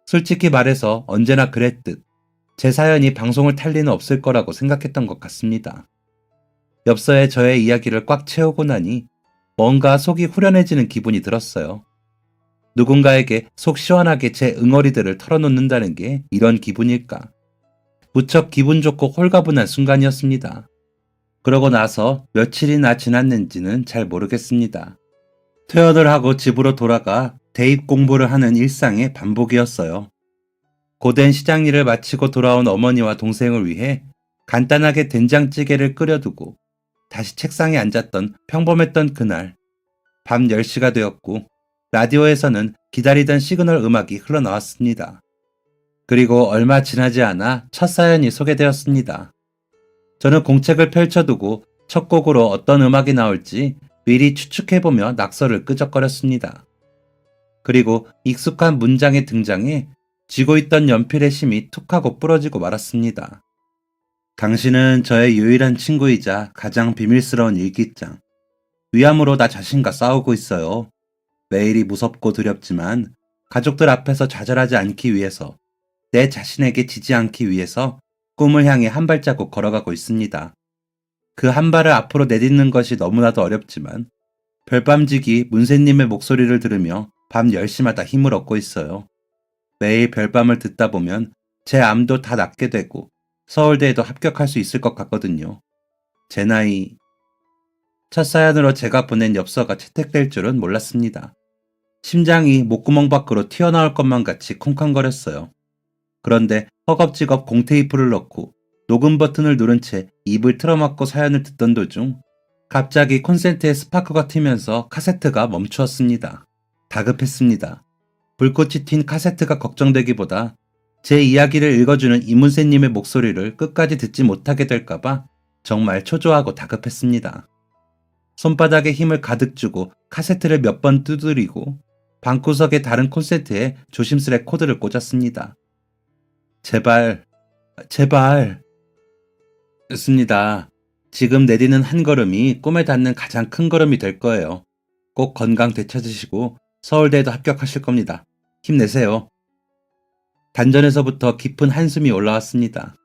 솔직히 말해서 언제나 그랬듯 제 사연이 방송을 탈 리는 없을 거라고 생각했던 것 같습니다. 엽서에 저의 이야기를 꽉 채우고 나니 뭔가 속이 후련해지는 기분이 들었어요. 누군가에게 속 시원하게 제 응어리들을 털어놓는다는 게 이런 기분일까. 무척 기분 좋고 홀가분한 순간이었습니다. 그러고 나서 며칠이나 지났는지는 잘 모르겠습니다. 퇴원을 하고 집으로 돌아가 대입 공부를 하는 일상의 반복이었어요. 고된 시장 일을 마치고 돌아온 어머니와 동생을 위해 간단하게 된장찌개를 끓여두고 다시 책상에 앉았던 평범했던 그날. 밤 10시가 되었고 라디오에서는 기다리던 시그널 음악이 흘러나왔습니다. 그리고 얼마 지나지 않아 첫 사연이 소개되었습니다. 저는 공책을 펼쳐두고 첫 곡으로 어떤 음악이 나올지 미리 추측해보며 낙서를 끄적거렸습니다. 그리고 익숙한 문장의 등장에 쥐고 있던 연필의 심이 툭 하고 부러지고 말았습니다. 당신은 저의 유일한 친구이자 가장 비밀스러운 일기장. 위암으로 나 자신과 싸우고 있어요. 매일이 무섭고 두렵지만 가족들 앞에서 좌절하지 않기 위해서, 내 자신에게 지지 않기 위해서 꿈을 향해 한 발자국 걸어가고 있습니다. 그 한 발을 앞으로 내딛는 것이 너무나도 어렵지만 별밤지기 문세님의 목소리를 들으며 밤 10시마다 힘을 얻고 있어요. 매일 별밤을 듣다 보면 제 암도 다 낫게 되고 서울대에도 합격할 수 있을 것 같거든요. 제 나이... 첫 사연으로 제가 보낸 엽서가 채택될 줄은 몰랐습니다. 심장이 목구멍 밖으로 튀어나올 것만 같이 쿵쾅거렸어요. 그런데 허겁지겁 공테이프를 넣고 녹음 버튼을 누른 채 입을 틀어막고 사연을 듣던 도중 갑자기 콘센트에 스파크가 튀면서 카세트가 멈추었습니다. 다급했습니다. 불꽃이 튄 카세트가 걱정되기보다 제 이야기를 읽어주는 이문세님의 목소리를 끝까지 듣지 못하게 될까봐 정말 초조하고 다급했습니다. 손바닥에 힘을 가득 주고 카세트를 몇 번 두드리고 방구석의 다른 콘센트에 조심스레 코드를 꽂았습니다. 제발, 제발. 습니다. 지금 내디는 한 걸음이 꿈에 닿는 가장 큰 걸음이 될 거예요. 꼭 건강 되찾으시고 서울대에도 합격하실 겁니다. 힘내세요. 단전에서부터 깊은 한숨이 올라왔습니다.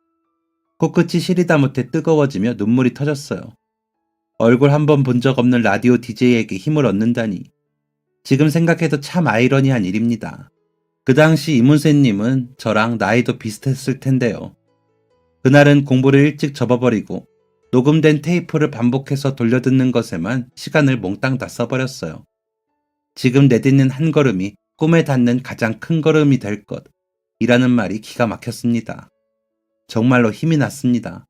코끝이 시리다 못해 뜨거워지며 눈물이 터졌어요. 얼굴 한 번 본 적 없는 라디오 DJ에게 힘을 얻는다니. 지금 생각해도 참 아이러니한 일입니다. 그 당시 이문세님은 저랑 나이도 비슷했을 텐데요. 그날은 공부를 일찍 접어버리고 녹음된 테이프를 반복해서 돌려듣는 것에만 시간을 몽땅 다 써버렸어요. 지금 내딛는 한 걸음이 꿈에 닿는 가장 큰 걸음이 될 것이라는 말이 기가 막혔습니다. 정말로 힘이 났습니다.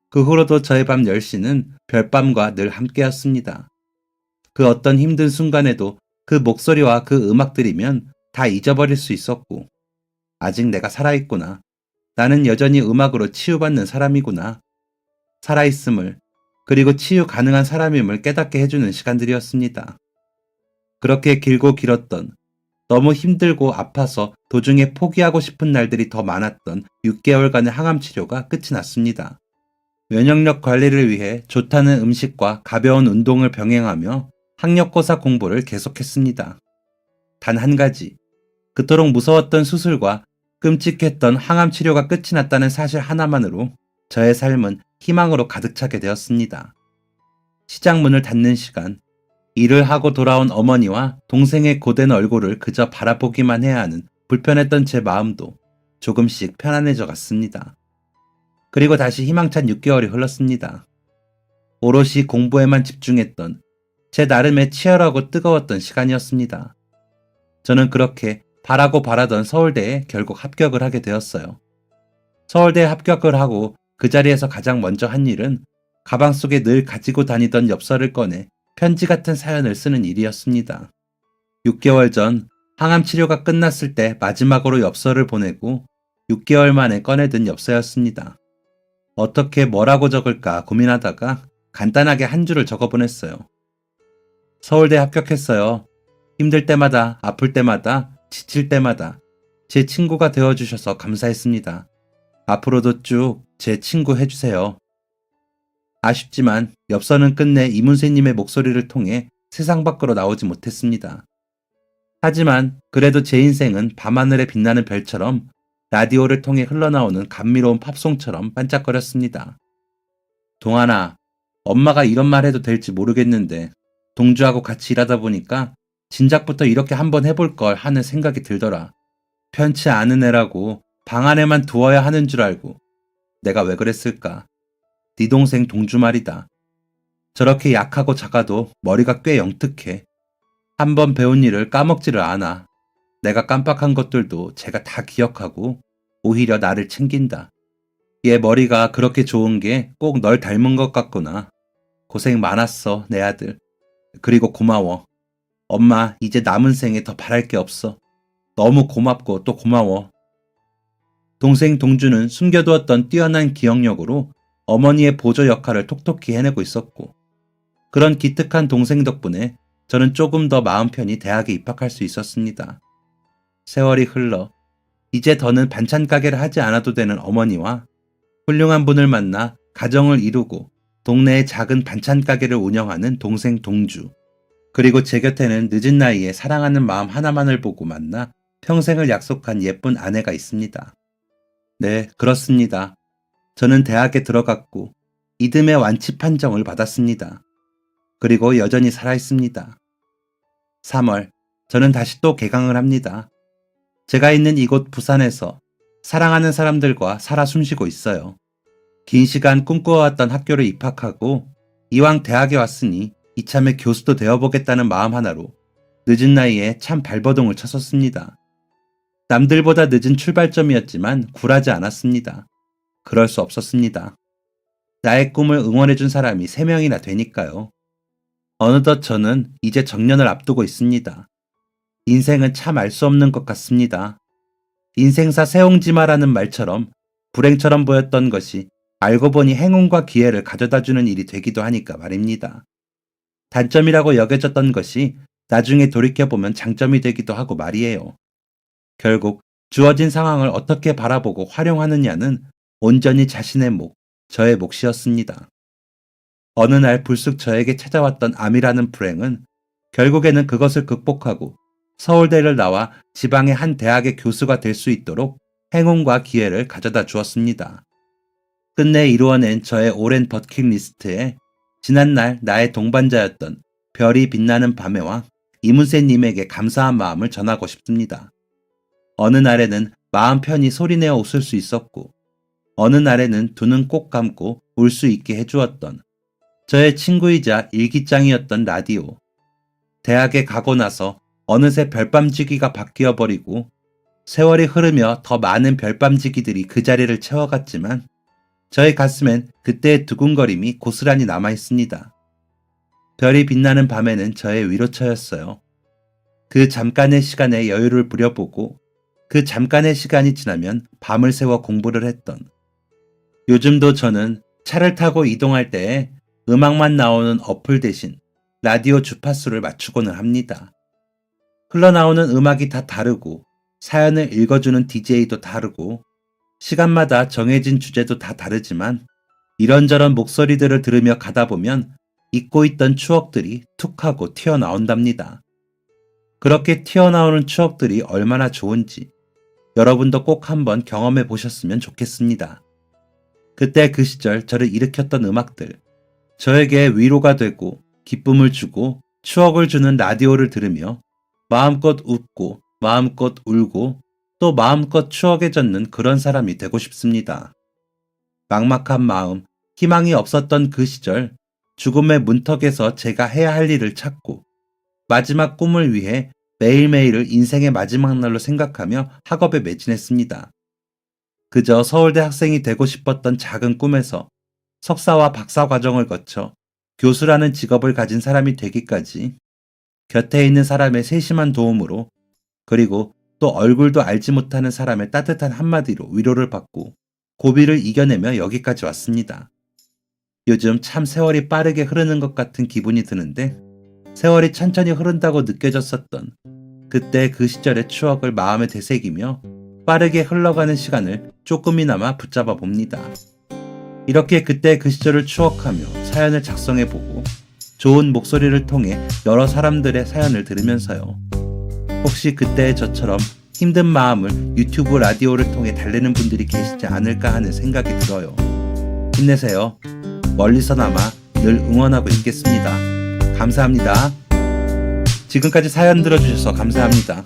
그 후로도 저의 밤 10시는 별밤과 늘 함께였습니다. 그 어떤 힘든 순간에도 그 목소리와 그 음악들이면 다 잊어버릴 수 있었고, 아직 내가 살아있구나. 나는 여전히 음악으로 치유받는 사람이구나. 살아있음을, 그리고 치유 가능한 사람임을 깨닫게 해주는 시간들이었습니다. 그렇게 길고 길었던, 너무 힘들고 아파서 도중에 포기하고 싶은 날들이 더 많았던 6개월간의 항암 치료가 끝이 났습니다. 면역력 관리를 위해 좋다는 음식과 가벼운 운동을 병행하며 학력고사 공부를 계속했습니다. 단 한 가지, 그토록 무서웠던 수술과 끔찍했던 항암 치료가 끝이 났다는 사실 하나만으로 저의 삶은 희망으로 가득 차게 되었습니다. 시장 문을 닫는 시간, 일을 하고 돌아온 어머니와 동생의 고된 얼굴을 그저 바라보기만 해야 하는 불편했던 제 마음도 조금씩 편안해져 갔습니다. 그리고 다시 희망찬 6개월이 흘렀습니다. 오롯이 공부에만 집중했던 제 나름의 치열하고 뜨거웠던 시간이었습니다. 저는 그렇게 바라고 바라던 서울대에 결국 합격을 하게 되었어요. 서울대에 합격을 하고 그 자리에서 가장 먼저 한 일은 가방 속에 늘 가지고 다니던 엽서를 꺼내 편지 같은 사연을 쓰는 일이었습니다. 6개월 전 항암 치료가 끝났을 때 마지막으로 엽서를 보내고 6개월 만에 꺼내든 엽서였습니다. 어떻게 뭐라고 적을까 고민하다가 간단하게 한 줄을 적어 보냈어요. 서울대 합격했어요. 힘들 때마다, 아플 때마다, 지칠 때마다 제 친구가 되어주셔서 감사했습니다. 앞으로도 쭉 제 친구 해주세요. 아쉽지만 엽서는 끝내 이문세님의 목소리를 통해 세상 밖으로 나오지 못했습니다. 하지만 그래도 제 인생은 밤하늘에 빛나는 별처럼 라디오를 통해 흘러나오는 감미로운 팝송처럼 반짝거렸습니다. 동안아, 엄마가 이런 말 해도 될지 모르겠는데 동주하고 같이 일하다 보니까 진작부터 이렇게 한번 해볼 걸 하는 생각이 들더라. 편치 않은 애라고 방 안에만 두어야 하는 줄 알고 내가 왜 그랬을까? 네 동생 동주 말이다. 저렇게 약하고 작아도 머리가 꽤 영특해. 한번 배운 일을 까먹지를 않아. 내가 깜빡한 것들도 제가 다 기억하고 오히려 나를 챙긴다. 얘 머리가 그렇게 좋은 게 꼭 널 닮은 것 같구나. 고생 많았어, 내 아들. 그리고 고마워. 엄마, 이제 남은 생에 더 바랄 게 없어. 너무 고맙고 또 고마워. 동생 동주는 숨겨두었던 뛰어난 기억력으로 어머니의 보조 역할을 톡톡히 해내고 있었고, 그런 기특한 동생 덕분에 저는 조금 더 마음 편히 대학에 입학할 수 있었습니다. 세월이 흘러 이제 더는 반찬 가게를 하지 않아도 되는 어머니와 훌륭한 분을 만나 가정을 이루고 동네의 작은 반찬 가게를 운영하는 동생 동주, 그리고 제 곁에는 늦은 나이에 사랑하는 마음 하나만을 보고 만나 평생을 약속한 예쁜 아내가 있습니다. 네, 그렇습니다. 저는 대학에 들어갔고 이듬해 완치 판정을 받았습니다. 그리고 여전히 살아있습니다. 3월, 저는 다시 또 개강을 합니다. 제가 있는 이곳 부산에서 사랑하는 사람들과 살아 숨쉬고 있어요. 긴 시간 꿈꿔왔던 학교를 입학하고 이왕 대학에 왔으니 이참에 교수도 되어보겠다는 마음 하나로 늦은 나이에 참 발버둥을 쳤었습니다. 남들보다 늦은 출발점이었지만 굴하지 않았습니다. 그럴 수 없었습니다. 나의 꿈을 응원해준 사람이 3명이나 되니까요. 어느덧 저는 이제 정년을 앞두고 있습니다. 인생은 참 알 수 없는 것 같습니다. 인생사 세옹지마라는 말처럼 불행처럼 보였던 것이 알고 보니 행운과 기회를 가져다주는 일이 되기도 하니까 말입니다. 단점이라고 여겨졌던 것이 나중에 돌이켜보면 장점이 되기도 하고 말이에요. 결국 주어진 상황을 어떻게 바라보고 활용하느냐는 온전히 자신의 몫, 저의 몫이었습니다. 어느 날 불쑥 저에게 찾아왔던 암이라는 불행은 결국에는 그것을 극복하고 서울대를 나와 지방의 한 대학의 교수가 될 수 있도록 행운과 기회를 가져다 주었습니다. 끝내 이루어낸 저의 오랜 버킷리스트에 지난날 나의 동반자였던 별이 빛나는 밤에와 이문세님에게 감사한 마음을 전하고 싶습니다. 어느 날에는 마음 편히 소리내어 웃을 수 있었고 어느 날에는 두 눈 꼭 감고 울 수 있게 해주었던 저의 친구이자 일기장이었던 라디오. 대학에 가고 나서 어느새 별밤지기가 바뀌어버리고 세월이 흐르며 더 많은 별밤지기들이 그 자리를 채워갔지만 저의 가슴엔 그때의 두근거림이 고스란히 남아있습니다. 별이 빛나는 밤에는 저의 위로처였어요. 그 잠깐의 시간에 여유를 부려보고 그 잠깐의 시간이 지나면 밤을 새워 공부를 했던 요즘도 저는 차를 타고 이동할 때에 음악만 나오는 어플 대신 라디오 주파수를 맞추고는 합니다. 흘러나오는 음악이 다 다르고 사연을 읽어주는 DJ도 다르고 시간마다 정해진 주제도 다 다르지만 이런저런 목소리들을 들으며 가다 보면 잊고 있던 추억들이 툭 하고 튀어나온답니다. 그렇게 튀어나오는 추억들이 얼마나 좋은지 여러분도 꼭 한번 경험해 보셨으면 좋겠습니다. 그때 그 시절 저를 일으켰던 음악들, 저에게 위로가 되고 기쁨을 주고 추억을 주는 라디오를 들으며 마음껏 웃고 마음껏 울고 또 마음껏 추억에 젖는 그런 사람이 되고 싶습니다. 막막한 마음, 희망이 없었던 그 시절 죽음의 문턱에서 제가 해야 할 일을 찾고 마지막 꿈을 위해 매일매일을 인생의 마지막 날로 생각하며 학업에 매진했습니다. 그저 서울대 학생이 되고 싶었던 작은 꿈에서 석사와 박사 과정을 거쳐 교수라는 직업을 가진 사람이 되기까지 곁에 있는 사람의 세심한 도움으로 그리고 또 얼굴도 알지 못하는 사람의 따뜻한 한마디로 위로를 받고 고비를 이겨내며 여기까지 왔습니다. 요즘 참 세월이 빠르게 흐르는 것 같은 기분이 드는데 세월이 천천히 흐른다고 느껴졌었던 그때 그 시절의 추억을 마음에 되새기며 빠르게 흘러가는 시간을 조금이나마 붙잡아 봅니다. 이렇게 그때 그 시절을 추억하며 사연을 작성해보고 좋은 목소리를 통해 여러 사람들의 사연을 들으면서요. 혹시 그때의 저처럼 힘든 마음을 유튜브 라디오를 통해 달래는 분들이 계시지 않을까 하는 생각이 들어요. 힘내세요. 멀리서나마 늘 응원하고 있겠습니다. 감사합니다. 지금까지 사연 들어주셔서 감사합니다.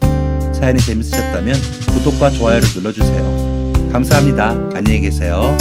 사연이 재밌으셨다면 구독과 좋아요를 눌러주세요. 감사합니다. 안녕히 계세요.